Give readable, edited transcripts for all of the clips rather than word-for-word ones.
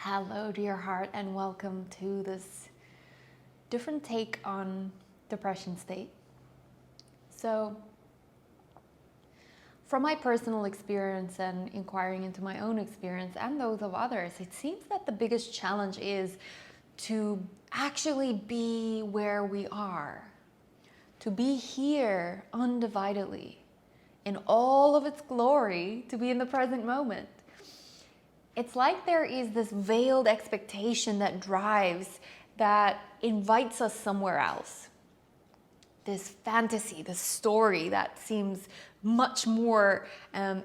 Hello, dear heart, and welcome to this different take on depression state. So, from my personal experience and inquiring into my own experience and those of others, it seems that the biggest challenge is to actually be where we are, to be here undividedly, in all of its glory, to be in the present moment. It's like there is this veiled expectation that drives, that invites us somewhere else. This fantasy, this story that seems much more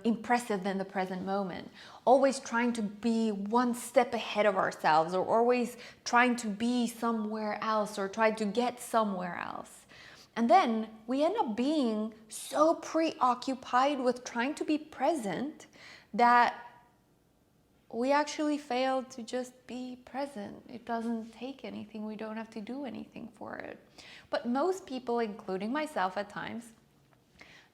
impressive than the present moment. Always trying to be one step ahead of ourselves, or always trying to be somewhere else, or try to get somewhere else. And then we end up being so preoccupied with trying to be present that we actually fail to just be present. It doesn't take anything. We don't have to do anything for it. But most people, including myself at times,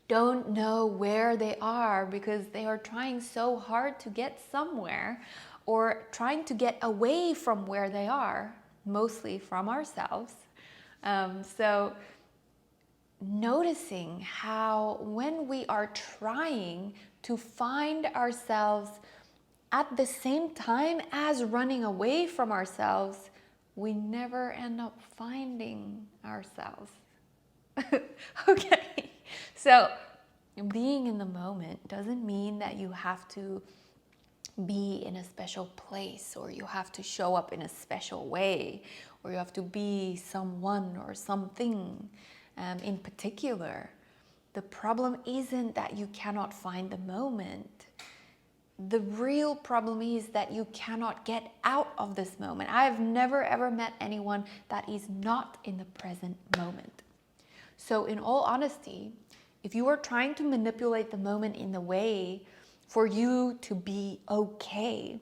don't know where they are because they are trying so hard to get somewhere, or trying to get away from where they are, mostly from ourselves. So noticing how when we are trying to find ourselves at the same time as running away from ourselves, we never end up finding ourselves. Okay, so being in the moment doesn't mean that you have to be in a special place, or you have to show up in a special way, or you have to be someone or something in particular. The problem isn't that you cannot find the moment. The real problem is that you cannot get out of this moment. I've never ever met anyone that is not in the present moment. So in all honesty, if you are trying to manipulate the moment in the way for you to be okay,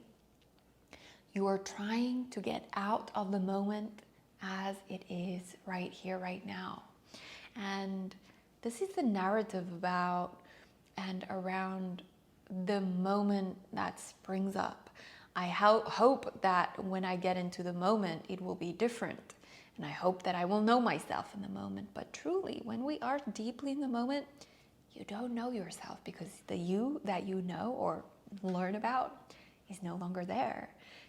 you are trying to get out of the moment as it is right here, right now. And this is the narrative about and around the moment that springs up. I hope that when I get into the moment, it will be different. And I hope that I will know myself in the moment. But truly, when we are deeply in the moment, you don't know yourself, because the you that you know or learn about is no longer there.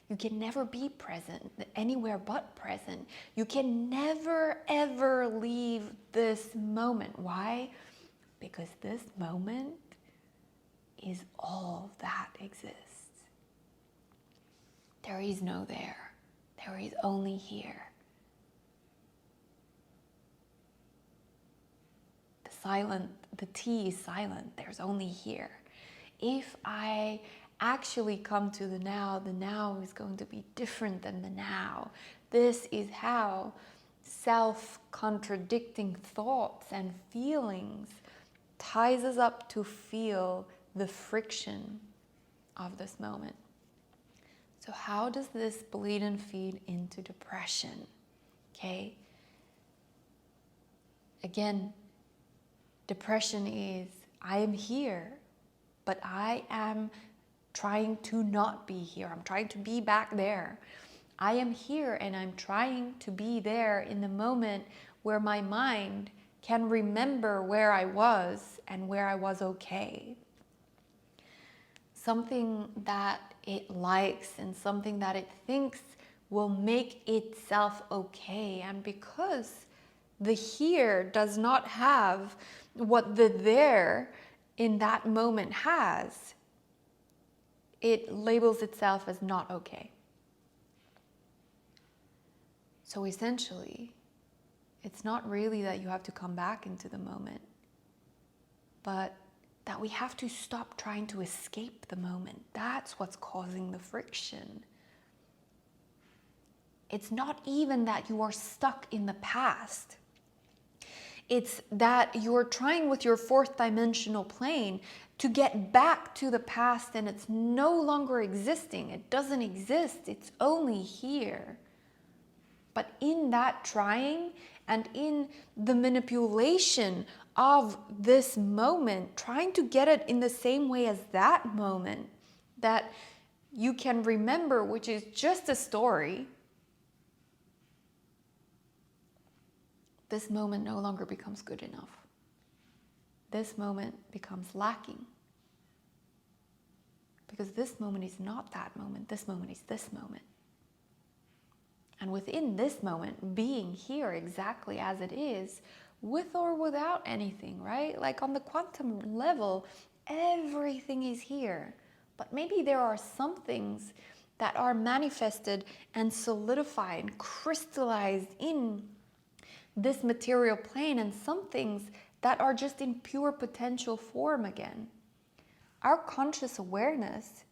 You can never be present anywhere but present. You can never ever leave this moment. Why? Because this moment is all that exists. There is no there. There is only here. The T is silent. There's only here. If I actually come to the now is going to be different than the now. This is how self-contradicting thoughts and feelings ties us up to feel the friction of this moment. So how does this bleed and feed into depression? Okay. Again, depression is, I am here, but I am trying to not be here. I'm trying to be back there. I am here and I'm trying to be there in the moment where my mind can remember where I was and where I was okay. Something that it likes and something that it thinks will make itself okay. And because the here does not have what the there in that moment has, it labels itself as not okay. So essentially, it's not really that you have to come back into the moment, but that we have to stop trying to escape the moment. That's what's causing the friction. It's not even that you are stuck in the past. It's that you're trying with your fourth dimensional plane to get back to the past, and it's no longer existing. It doesn't exist. It's only here. But in that trying and in the manipulation of this moment, trying to get it in the same way as that moment, that you can remember, which is just a story, this moment no longer becomes good enough. This moment becomes lacking. Because this moment is not that moment. This moment is this moment. And within this moment, being here exactly as it is, with or without anything, right? Like on the quantum level, everything is here. But maybe there are some things that are manifested and solidified and crystallized in this material plane, and some things that are just in pure potential form again. Our conscious awareness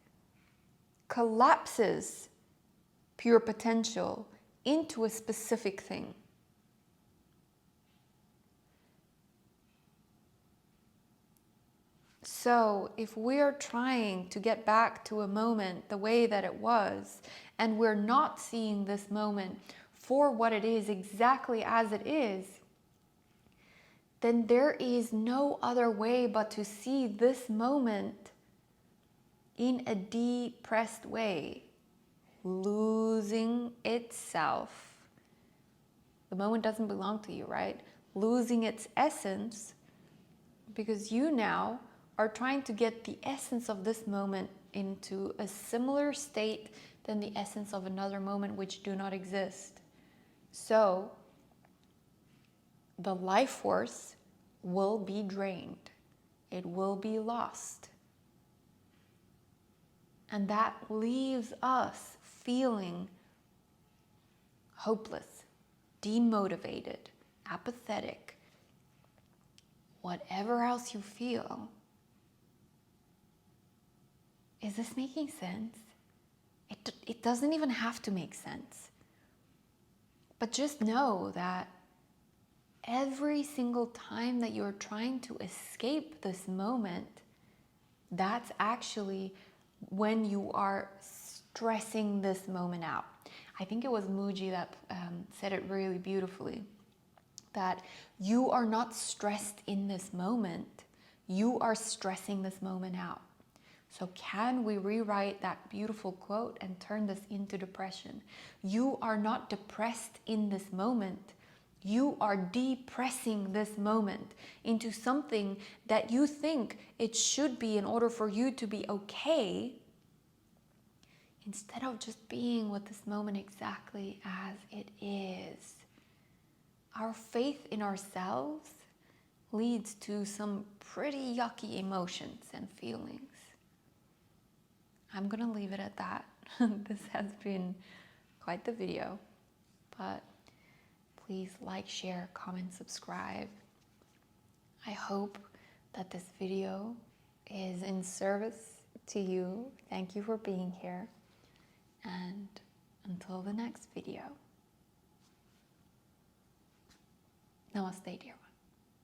collapses pure potential into a specific thing. So if we're trying to get back to a moment the way that it was, and we're not seeing this moment for what it is, exactly as it is, then there is no other way but to see this moment in a depressed way, losing itself. The moment doesn't belong to you, right? Losing its essence, because you now are trying to get the essence of this moment into a similar state than the essence of another moment which do not exist. So the life force will be drained. It will be lost. And that leaves us feeling hopeless, demotivated, apathetic, whatever else you feel. Is this making sense? It doesn't even have to make sense. But just know that every single time that you're trying to escape this moment, that's actually when you are stressing this moment out. I think it was Muji that said it really beautifully, that you are not stressed in this moment, you are stressing this moment out. So can we rewrite that beautiful quote and turn this into depression? You are not depressed in this moment. You are depressing this moment into something that you think it should be in order for you to be okay, instead of just being with this moment exactly as it is. Our faith in ourselves leads to some pretty yucky emotions and feelings. I'm gonna leave it at that. This has been quite the video, but please like, share, comment, subscribe. I hope that this video is in service to you. Thank you for being here. And until the next video, namaste, dear one.